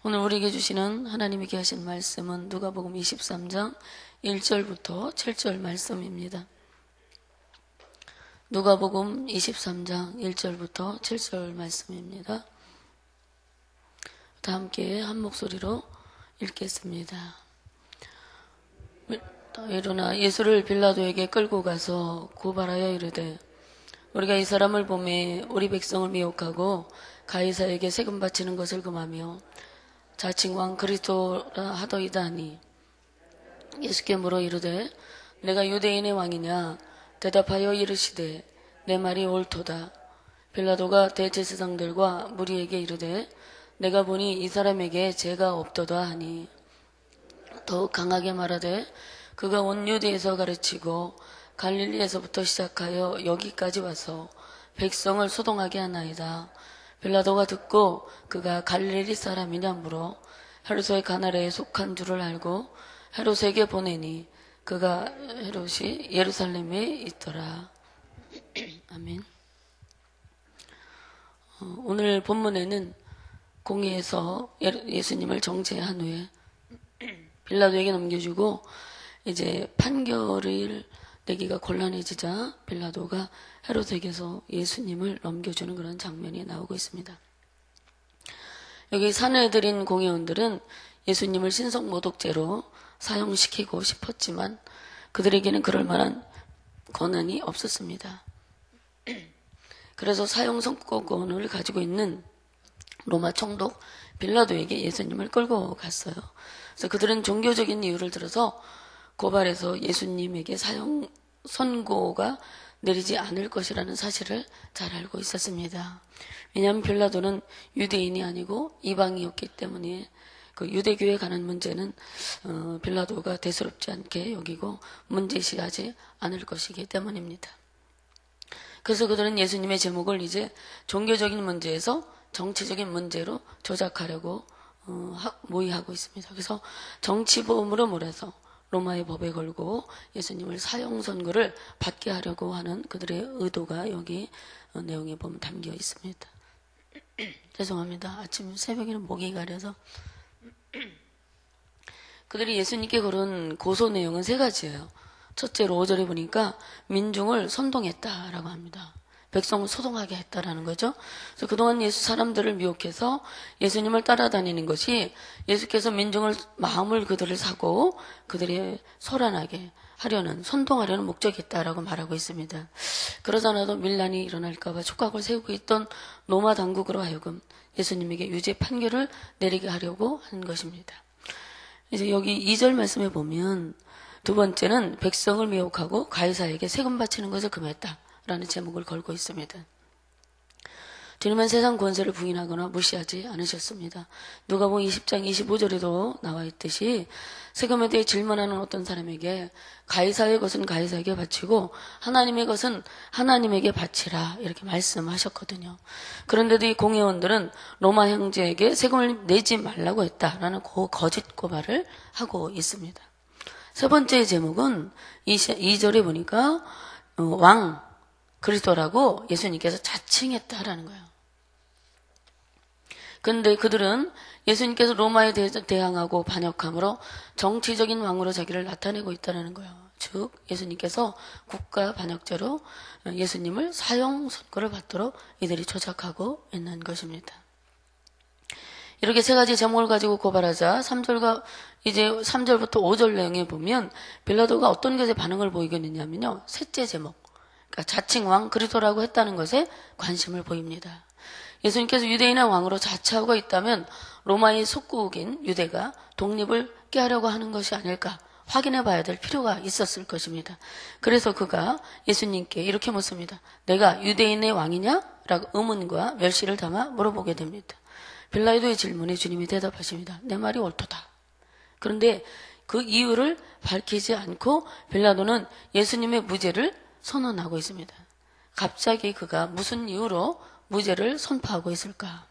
오늘 우리에게 주시는 하나님께 하신 말씀은 누가복음 23장 1절부터 7절 말씀입니다. 누가복음 23장 1절부터 7절 말씀입니다. 다 함께 한 목소리로 읽겠습니다. 일어나 예수를 빌라도에게 끌고 가서 고발하여 이르되 우리가 이 사람을 보매 우리 백성을 미혹하고 가이사에게 세금 바치는 것을 금하며 자칭 왕 그리스도라 하더이다 하니 예수께 물어 이르되 내가 유대인의 왕이냐 대답하여 이르시되 내 말이 옳도다. 빌라도가 대제사장들과 무리에게 이르되 내가 보니 이 사람에게 죄가 없도다 하니 더욱 강하게 말하되 그가 온 유대에서 가르치고 갈릴리에서부터 시작하여 여기까지 와서 백성을 소동하게 하나이다. 빌라도가 듣고 그가 갈릴리 사람이냐 물어 헤롯의 가나라에 속한 줄을 알고 헤롯에게 보내니 그가 헤롯이 예루살렘에 있더라. 아멘. 오늘 본문에는 공회에서 예수님을 정죄한 후에 빌라도에게 넘겨주고 이제 판결을 내기가 곤란해지자 빌라도가 헤롯에게서 예수님을 넘겨주는 그런 장면이 나오고 있습니다. 여기 산해드린 공회원들은 예수님을 신성모독죄로 사형시키고 싶었지만 그들에게는 그럴 만한 권한이 없었습니다. 그래서 사형 선고권을 가지고 있는 로마 총독 빌라도에게 예수님을 끌고 갔어요. 그래서 그들은 종교적인 이유를 들어서 고발해서 예수님에게 사형 선고가 내리지 않을 것이라는 사실을 잘 알고 있었습니다. 왜냐하면 빌라도는 유대인이 아니고 이방이었기 때문에 그 유대교에 관한 문제는 빌라도가 대수롭지 않게 여기고 문제시하지 않을 것이기 때문입니다. 그래서 그들은 예수님의 제목을 이제 종교적인 문제에서 정치적인 문제로 조작하려고 모의하고 있습니다. 그래서 정치보험으로 몰아서 로마의 법에 걸고 예수님을 사형 선고를 받게 하려고 하는 그들의 의도가 여기 내용에 보면 담겨 있습니다. 죄송합니다. 아침 새벽에는 목이 가려서. 그들이 예수님께 걸은 고소 내용은 세 가지예요. 첫째로 5절에 보니까 민중을 선동했다라고 합니다. 백성을 소동하게 했다라는 거죠. 그래서 그동안 예수 사람들을 미혹해서 예수님을 따라다니는 것이 예수께서 민중을 마음을 그들을 사고 그들이 소란하게 하려는 선동하려는 목적이 있다라고 말하고 있습니다. 그러자나도 밀란이 일어날까봐 촉각을 세우고 있던 로마 당국으로 하여금 예수님에게 유죄 판결을 내리게 하려고 한 것입니다. 이제 여기 2절 말씀에 보면 두 번째는 백성을 미혹하고 가이사에게 세금 바치는 것을 금했다 라는 제목을 걸고 있습니다. 주님은 세상 권세를 부인하거나 무시하지 않으셨습니다. 누가복음 20장 25절에도 나와 있듯이 세금에 대해 질문하는 어떤 사람에게 가이사의 것은 가이사에게 바치고 하나님의 것은 하나님에게 바치라 이렇게 말씀하셨거든요. 그런데도 이 공회원들은 로마 형제에게 세금을 내지 말라고 했다라는 거짓 고발을 하고 있습니다. 세 번째 제목은 2절에 보니까 왕 그리스도라고 예수님께서 자칭했다라는 거예요. 그런데 그들은 예수님께서 로마에 대항하고 반역함으로 정치적인 왕으로 자기를 나타내고 있다는 거예요. 즉 예수님께서 국가 반역죄로 예수님을 사형 선고를 받도록 이들이 조작하고 있는 것입니다. 이렇게 세 가지 제목을 가지고 고발하자 3절부터 5절 내용에 보면 빌라도가 어떤 것에 반응을 보이게 했냐면요. 셋째 제목. 그러니까 자칭 왕 그리스도라고 했다는 것에 관심을 보입니다. 예수님께서 유대인의 왕으로 자처하고 있다면 로마의 속국인 유대가 독립을 깨하려고 하는 것이 아닐까 확인해 봐야 될 필요가 있었을 것입니다. 그래서 그가 예수님께 이렇게 묻습니다. 내가 유대인의 왕이냐? 라고 의문과 멸시를 담아 물어보게 됩니다. 빌라도의 질문에 주님이 대답하십니다. 내 말이 옳도다. 그런데 그 이유를 밝히지 않고 빌라도는 예수님의 무죄를 선언하고 있습니다. 갑자기 그가 무슨 이유로 무죄를 선포하고 있을까?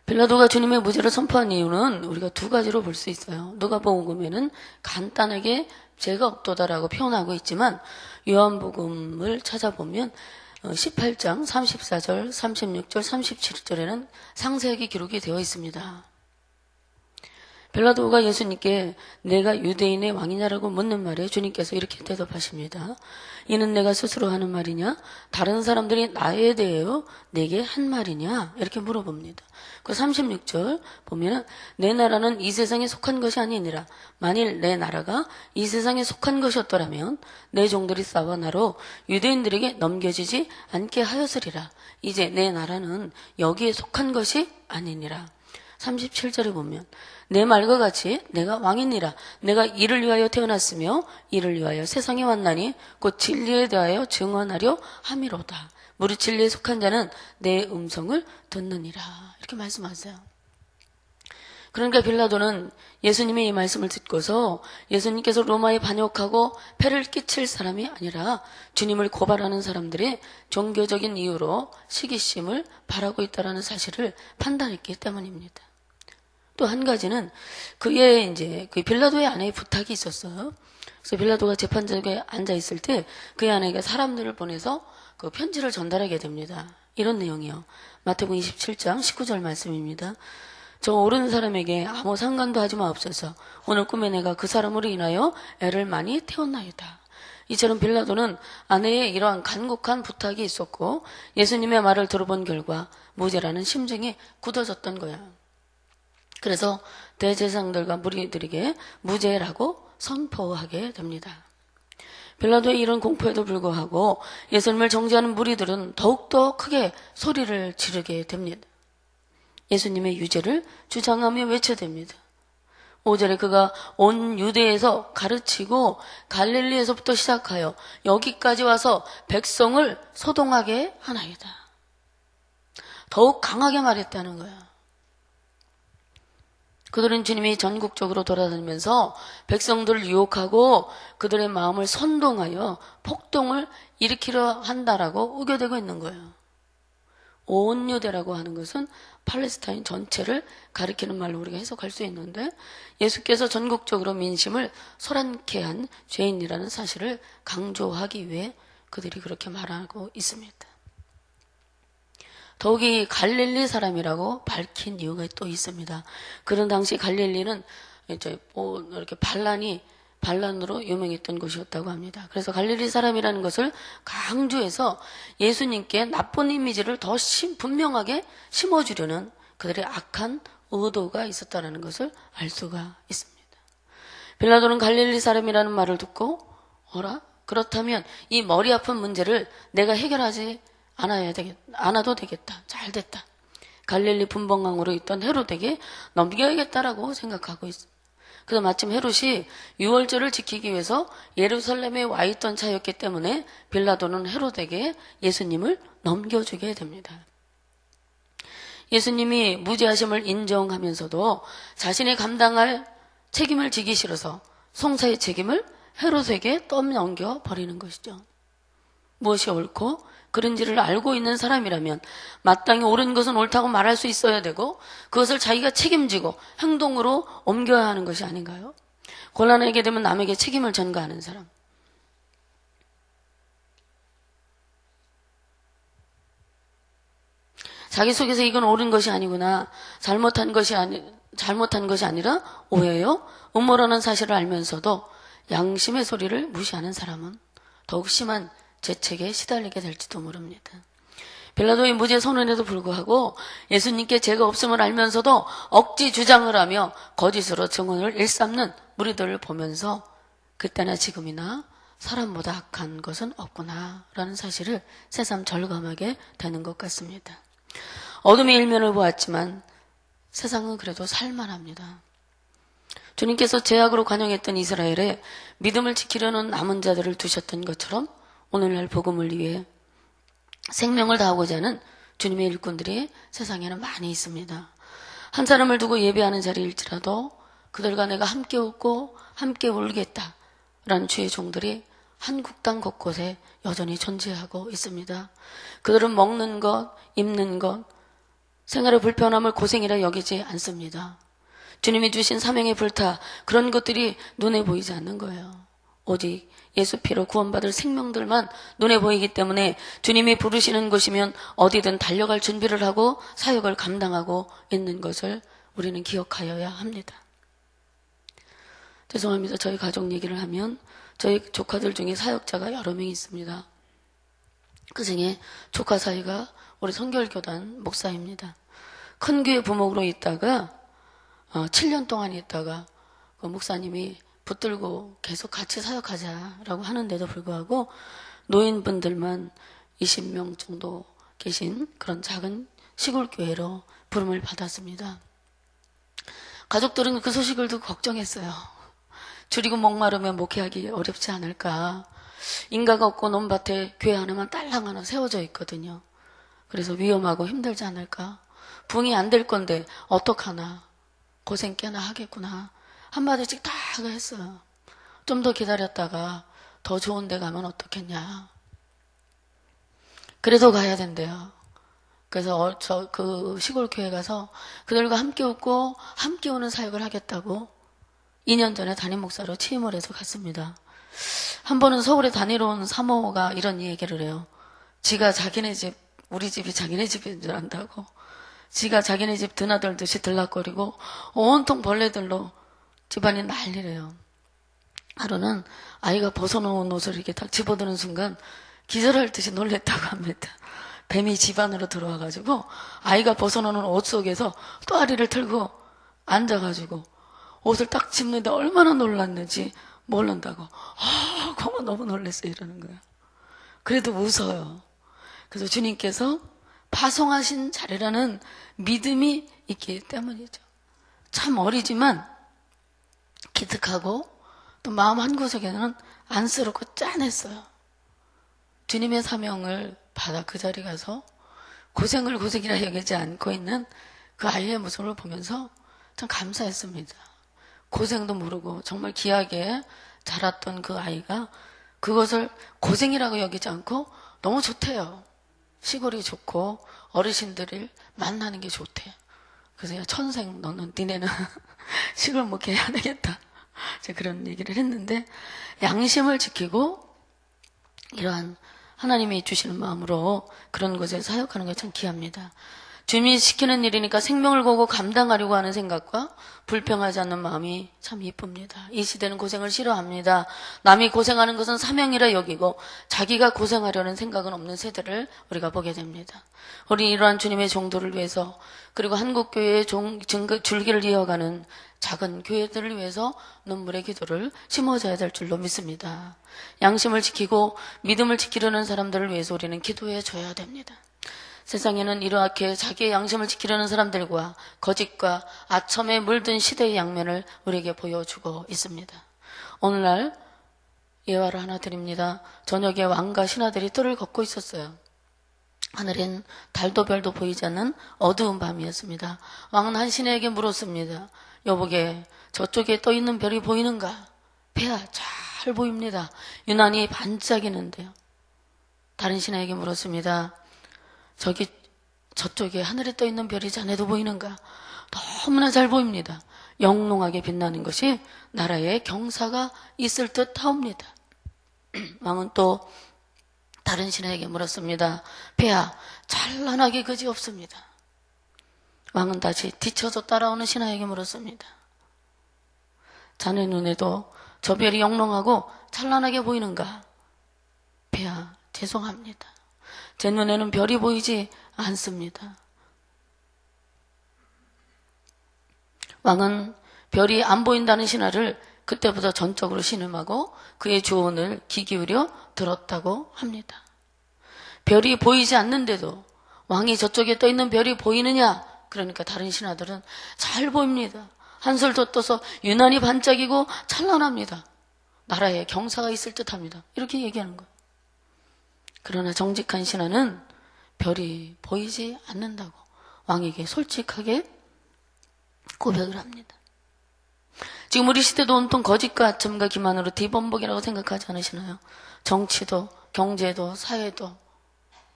빌라도가 주님의 무죄를 선포한 이유는 우리가 두 가지로 볼 수 있어요. 누가복음에는 간단하게 죄가 없도다라고 표현하고 있지만 요한복음을 찾아보면 18장 34절, 36절, 37절에는 상세하게 기록이 되어 있습니다. 빌라도가 예수님께 내가 유대인의 왕이냐라고 묻는 말에 주님께서 이렇게 대답하십니다. 이는 내가 스스로 하는 말이냐? 다른 사람들이 나에 대하여 내게 한 말이냐? 이렇게 물어봅니다. 그 36절 보면은 내 나라는 이 세상에 속한 것이 아니니라. 만일 내 나라가 이 세상에 속한 것이었더라면 내 종들이 싸워 나로 유대인들에게 넘겨지지 않게 하였으리라. 이제 내 나라는 여기에 속한 것이 아니니라. 37절에 보면 내 말과 같이 내가 왕이니라. 내가 이를 위하여 태어났으며 이를 위하여 세상에 왔나니 곧 진리에 대하여 증언하려 함이로다. 무릇 진리에 속한 자는 내 음성을 듣느니라. 이렇게 말씀하세요. 그러니까 빌라도는 예수님의 이 말씀을 듣고서 예수님께서 로마에 반역하고 폐를 끼칠 사람이 아니라 주님을 고발하는 사람들의 종교적인 이유로 시기심을 바라고 있다는 사실을 판단했기 때문입니다. 또 한 가지는 그의 이제 그 빌라도의 아내의 부탁이 있었어요. 그래서 빌라도가 재판장에 앉아 있을 때 그의 아내가 사람들을 보내서 그 편지를 전달하게 됩니다. 이런 내용이요. 마태복음 27장 19절 말씀입니다. 저 오른 사람에게 아무 상관도 하지 마옵소서. 오늘 꿈에 내가 그 사람으로 인하여 애를 많이 태웠나이다. 이처럼 빌라도는 아내의 이러한 간곡한 부탁이 있었고 예수님의 말을 들어본 결과 무죄라는 심정이 굳어졌던 거야. 그래서 대제사장들과 무리들에게 무죄라고 선포하게 됩니다. 빌라도의 이런 공포에도 불구하고 예수님을 정죄하는 무리들은 더욱더 크게 소리를 지르게 됩니다. 예수님의 유죄를 주장하며 외쳐댑니다. 5절에 그가 온 유대에서 가르치고 갈릴리에서부터 시작하여 여기까지 와서 백성을 소동하게 하나이다. 더욱 강하게 말했다는 거야. 그들은 주님이 전국적으로 돌아다니면서 백성들을 유혹하고 그들의 마음을 선동하여 폭동을 일으키려 한다라고 우겨대고 있는 거예요. 온 유대라고 하는 것은 팔레스타인 전체를 가리키는 말로 우리가 해석할 수 있는데 예수께서 전국적으로 민심을 소란케 한 죄인이라는 사실을 강조하기 위해 그들이 그렇게 말하고 있습니다. 더욱이 갈릴리 사람이라고 밝힌 이유가 또 있습니다. 그런 당시 갈릴리는 이제 이렇게 반란으로 유명했던 곳이었다고 합니다. 그래서 갈릴리 사람이라는 것을 강조해서 예수님께 나쁜 이미지를 더 분명하게 심어주려는 그들의 악한 의도가 있었다는 것을 알 수가 있습니다. 빌라도는 갈릴리 사람이라는 말을 듣고 어라? 그렇다면 이 머리 아픈 문제를 내가 해결하지 않아도 되겠다. 잘 됐다. 갈릴리 분봉왕으로 있던 헤롯에게 넘겨야겠다라고 생각하고 있습니다. 그래서 마침 헤롯이 유월절을 지키기 위해서 예루살렘에 와 있던 차였기 때문에 빌라도는 헤롯에게 예수님을 넘겨주게 됩니다. 예수님이 무죄하심을 인정하면서도 자신이 감당할 책임을 지기 싫어서 송사의 책임을 헤롯에게 떠넘겨 버리는 것이죠. 무엇이 옳고 그런지를 알고 있는 사람이라면 마땅히 옳은 것은 옳다고 말할 수 있어야 되고 그것을 자기가 책임지고 행동으로 옮겨야 하는 것이 아닌가요? 곤란하게 되면 남에게 책임을 전가하는 사람. 자기 속에서 이건 옳은 것이 아니구나, 잘못한 것이 아니라 오해요, 음모라는 사실을 알면서도 양심의 소리를 무시하는 사람은 더욱 심한 죄책에 시달리게 될지도 모릅니다. 빌라도의 무죄 선언에도 불구하고 예수님께 죄가 없음을 알면서도 억지 주장을 하며 거짓으로 증언을 일삼는 무리들을 보면서 그때나 지금이나 사람보다 악한 것은 없구나 라는 사실을 새삼 절감하게 되는 것 같습니다. 어둠의 일면을 보았지만 세상은 그래도 살만합니다. 주님께서 죄악으로 관영했던 이스라엘에 믿음을 지키려는 남은 자들을 두셨던 것처럼 오늘날 복음을 위해 생명을 다하고자 하는 주님의 일꾼들이 세상에는 많이 있습니다. 한 사람을 두고 예배하는 자리일지라도 그들과 내가 함께 웃고 함께 울겠다라는 주의 종들이 한국 땅 곳곳에 여전히 존재하고 있습니다. 그들은 먹는 것, 입는 것, 생활의 불편함을 고생이라 여기지 않습니다. 주님이 주신 사명의 불타, 그런 것들이 눈에 보이지 않는 거예요. 오직 예수 피로 구원받을 생명들만 눈에 보이기 때문에 주님이 부르시는 곳이면 어디든 달려갈 준비를 하고 사역을 감당하고 있는 것을 우리는 기억하여야 합니다. 죄송합니다. 저희 가족 얘기를 하면 저희 조카들 중에 사역자가 여러 명 있습니다. 그 중에 조카 사이가 우리 성결교단 목사입니다. 큰 교회 부목으로 있다가 7년 동안 있다가 그 목사님이 붙들고 계속 같이 사역하자라고 하는데도 불구하고 노인분들만 20명 정도 계신 그런 작은 시골 교회로 부름을 받았습니다. 가족들은 그 소식을 듣고 걱정했어요. 줄이고 목마르면 목회하기 어렵지 않을까. 인가가 없고 논밭에 교회 하나만 딸랑 하나 세워져 있거든요. 그래서 위험하고 힘들지 않을까. 부응이 안 될 건데 어떡하나. 고생 꽤나 하겠구나. 한마디씩 다 했어요. 좀 더 기다렸다가 더 좋은 데 가면 어떻겠냐. 그래도 가야 된대요. 그래서 그 시골 교회 가서 그들과 함께 웃고 함께 오는 사역을 하겠다고 2년 전에 담임 목사로 취임을 해서 갔습니다. 한 번은 서울에 다니러 온 사모가 이런 얘기를 해요. 지가 자기네 집, 우리 집이 자기네 집인 줄 안다고. 지가 자기네 집 드나들듯이 들락거리고 온통 벌레들로 집안이 난리래요. 하루는 아이가 벗어놓은 옷을 이렇게 딱 집어드는 순간 기절할 듯이 놀랬다고 합니다. 뱀이 집안으로 들어와가지고 아이가 벗어놓은 옷 속에서 또아리를 틀고 앉아가지고 옷을 딱 집는데 얼마나 놀랐는지 모른다고. 고마 너무 놀랐어요 이러는 거예요. 그래도 웃어요. 그래서 주님께서 파송하신 자리라는 믿음이 있기 때문이죠. 참 어리지만 기특하고 또 마음 한구석에는 안쓰럽고 짠했어요. 주님의 사명을 받아 그 자리 가서 고생을 고생이라 여기지 않고 있는 그 아이의 모습을 보면서 참 감사했습니다. 고생도 모르고 정말 귀하게 자랐던 그 아이가 그것을 고생이라고 여기지 않고 너무 좋대요. 시골이 좋고 어르신들을 만나는 게 좋대요. 그래서 야 천생 너는 니네는 시골 목회해야 되겠다. 제가 그런 얘기를 했는데 양심을 지키고 이러한 하나님이 주시는 마음으로 그런 곳에 사역하는 게 참 귀합니다. 주님이 시키는 일이니까 생명을 걸고 감당하려고 하는 생각과 불평하지 않는 마음이 참 이쁩니다. 이 시대는 고생을 싫어합니다. 남이 고생하는 것은 사명이라 여기고 자기가 고생하려는 생각은 없는 세대를 우리가 보게 됩니다. 우리 이러한 주님의 종도를 위해서 그리고 한국교회의 줄기를 이어가는 작은 교회들을 위해서 눈물의 기도를 심어줘야 될 줄로 믿습니다. 양심을 지키고 믿음을 지키려는 사람들을 위해서 우리는 기도해 줘야 됩니다. 세상에는 이렇게 자기의 양심을 지키려는 사람들과 거짓과 아첨에 물든 시대의 양면을 우리에게 보여주고 있습니다. 오늘날 예화를 하나 드립니다. 저녁에 왕과 신하들이 뜰을 걷고 있었어요. 하늘엔 달도 별도 보이지 않는 어두운 밤이었습니다. 왕은 한 신하에게 물었습니다. 여보게 저쪽에 떠있는 별이 보이는가? 폐하 잘 보입니다. 유난히 반짝이는데요. 다른 신하에게 물었습니다. 저쪽에 하늘에 떠있는 별이 자네도 보이는가? 너무나 잘 보입니다. 영롱하게 빛나는 것이 나라에 경사가 있을 듯 하옵니다. 왕은 또 다른 신하에게 물었습니다. 폐하 찬란하게 그지 없습니다. 왕은 다시 뒤쳐서 따라오는 신하에게 물었습니다. 자네 눈에도 저 별이 영롱하고 찬란하게 보이는가? 폐하 죄송합니다. 제 눈에는 별이 보이지 않습니다. 왕은 별이 안 보인다는 신하를 그때부터 전적으로 신음하고 그의 조언을 귀 기울여 들었다고 합니다. 별이 보이지 않는데도 왕이 저쪽에 떠있는 별이 보이느냐? 그러니까 다른 신하들은 잘 보입니다. 한술 더 떠서 유난히 반짝이고 찬란합니다. 나라에 경사가 있을 듯합니다. 이렇게 얘기하는 거예요. 그러나 정직한 신하는 별이 보이지 않는다고 왕에게 솔직하게 고백을 합니다. 지금 우리 시대도 온통 거짓과 아첨과 기만으로 뒤범벅이라고 생각하지 않으시나요? 정치도 경제도 사회도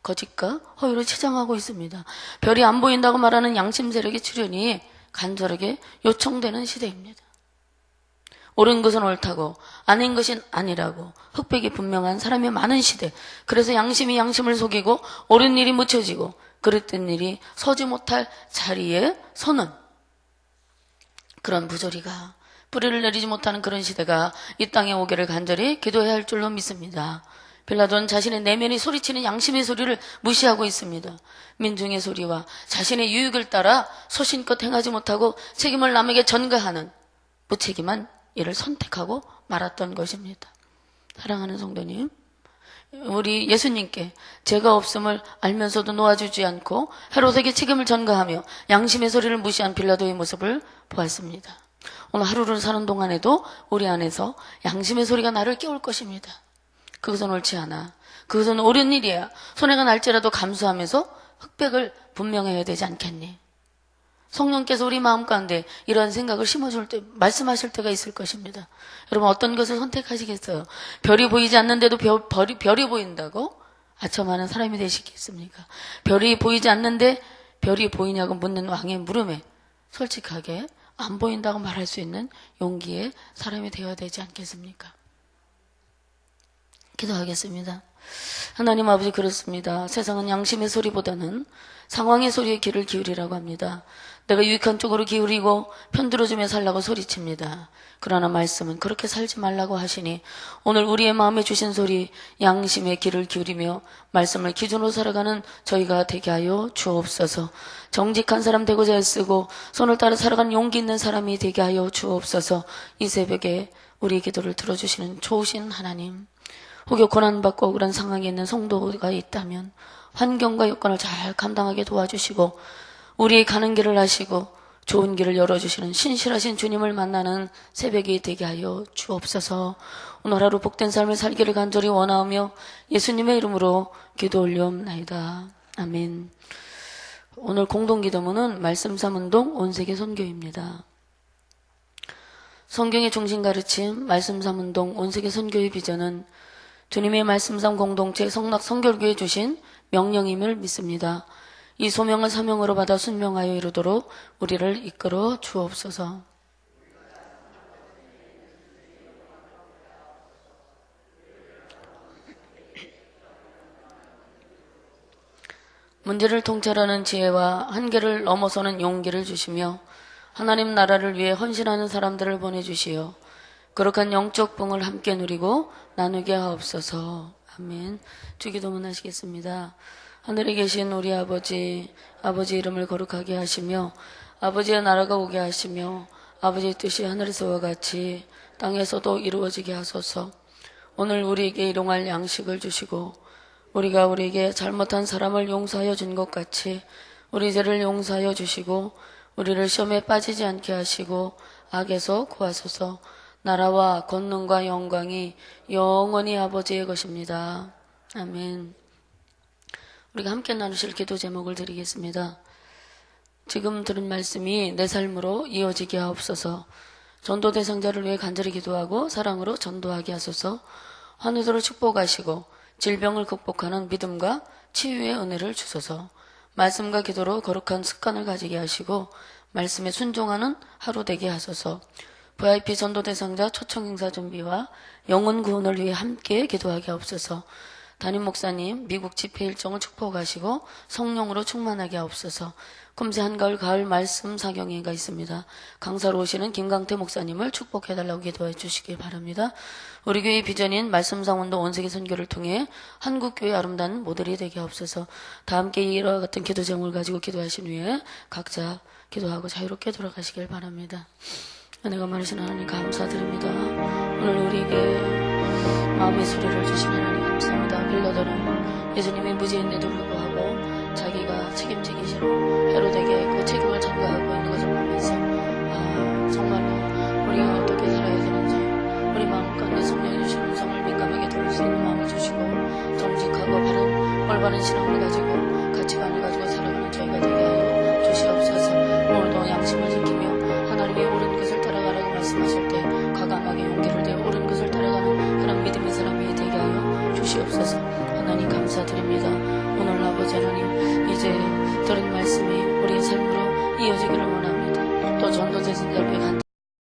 거짓과 허위로 치장하고 있습니다. 별이 안 보인다고 말하는 양심 세력의 출현이 간절하게 요청되는 시대입니다. 옳은 것은 옳다고 아닌 것이 아니라고 흑백이 분명한 사람이 많은 시대, 그래서 양심이 양심을 속이고 옳은 일이 묻혀지고 그릇된 일이 서지 못할 자리에 서는 그런 부조리가, 뿌리를 내리지 못하는 그런 시대가 이 땅에 오기를 간절히 기도해야 할 줄로 믿습니다. 빌라도는 자신의 내면이 소리치는 양심의 소리를 무시하고 있습니다. 민중의 소리와 자신의 유익을 따라 소신껏 행하지 못하고 책임을 남에게 전가하는 무책임한 일을 선택하고 말았던 것입니다. 사랑하는 성도님, 우리 예수님께 죄가 없음을 알면서도 놓아주지 않고 헤롯에게 책임을 전가하며 양심의 소리를 무시한 빌라도의 모습을 보았습니다. 오늘 하루를 사는 동안에도 우리 안에서 양심의 소리가 나를 깨울 것입니다. 그것은 옳지 않아, 그것은 옳은 일이야, 손해가 날지라도 감수하면서 흑백을 분명해야 되지 않겠니? 성령께서 우리 마음 가운데 이러한 생각을 심어줄 때, 말씀하실 때가 있을 것입니다. 여러분, 어떤 것을 선택하시겠어요? 별이 보이지 않는데도 별이 보인다고 아첨하는 사람이 되시겠습니까? 별이 보이지 않는데 별이 보이냐고 묻는 왕의 물음에 솔직하게 안 보인다고 말할 수 있는 용기의 사람이 되어야 되지 않겠습니까? 기도하겠습니다. 하나님 아버지, 그렇습니다. 세상은 양심의 소리보다는 상황의 소리에 귀를 기울이라고 합니다. 내가 유익한 쪽으로 기울이고 편들어주며 살라고 소리칩니다. 그러나 말씀은 그렇게 살지 말라고 하시니 오늘 우리의 마음에 주신 소리, 양심의 귀를 기울이며 말씀을 기준으로 살아가는 저희가 되게 하여 주옵소서. 정직한 사람 되고자 애쓰고 손을 따라 살아가는 용기 있는 사람이 되게 하여 주옵소서. 이 새벽에 우리의 기도를 들어주시는 좋으신 하나님, 혹여 고난받고 억울한 상황에 있는 성도가 있다면 환경과 여건을 잘 감당하게 도와주시고 우리의 가는 길을 하시고 좋은 길을 열어주시는 신실하신 주님을 만나는 새벽이 되게 하여 주옵소서. 오늘 하루 복된 삶을 살기를 간절히 원하오며 예수님의 이름으로 기도 올리옵나이다. 아멘. 오늘 공동기도문은 말씀 삼운동 온세계 선교입니다. 성경의 중심 가르침 말씀 삼운동 온세계 선교의 비전은 주님의 말씀삼 공동체 성락 성결교에 주신 명령임을 믿습니다. 이 소명을 사명으로 받아 순명하여 이루도록 우리를 이끌어 주옵소서. 문제를 통찰하는 지혜와 한계를 넘어서는 용기를 주시며 하나님 나라를 위해 헌신하는 사람들을 보내주시어 거룩한 영적 뽕을 함께 누리고 나누게 하옵소서. 아멘. 주기도문 하시겠습니다. 하늘에 계신 우리 아버지 이름을 거룩하게 하시며 아버지의 나라가 오게 하시며 아버지의 뜻이 하늘에서와 같이 땅에서도 이루어지게 하소서. 오늘 우리에게 일용할 양식을 주시고 우리가 우리에게 잘못한 사람을 용서하여 준 것 같이 우리 죄를 용서하여 주시고 우리를 시험에 빠지지 않게 하시고 악에서 구하소서. 나라와 권능과 영광이 영원히 아버지의 것입니다. 아멘. 우리가 함께 나누실 기도 제목을 드리겠습니다. 지금 들은 말씀이 내 삶으로 이어지게 하옵소서. 전도 대상자를 위해 간절히 기도하고 사랑으로 전도하게 하소서. 환우들을 축복하시고 질병을 극복하는 믿음과 치유의 은혜를 주소서. 말씀과 기도로 거룩한 습관을 가지게 하시고 말씀에 순종하는 하루 되게 하소서. VIP 전도 대상자 초청 행사 준비와 영혼 구원을 위해 함께 기도하게 하옵소서. 담임 목사님 미국 집회 일정을 축복하시고 성령으로 충만하게 하옵소서. 금세 한가을 가을 말씀 사경회가 있습니다. 강사로 오시는 김강태 목사님을 축복해달라고 기도해 주시기 바랍니다. 우리 교회의 비전인 말씀상운동 온세계 선교를 통해 한국교회 아름다운 모델이 되게 하옵소서. 다 함께 이와 같은 기도 제목을 가지고 기도하신 후에 각자 기도하고 자유롭게 돌아가시길 바랍니다. 은혜가 많으신 하나님 감사드립니다. 오늘 우리에게 마음의 소리를 주신 하나님 감사합니다. 빌라도는 예수님의 무지인데도 불구하고 자기가 책임지기 싫어 헤롯에게 그 책임을 전가하고 있는 것을 보면서 정말로 우리가 어떻게 살아야 되는지 우리 마음 가운데 성령이 주시는 음성을 민감하게 들을 수 있는 마음을 주시고 정직하고 바른 올바른 신앙을 가지고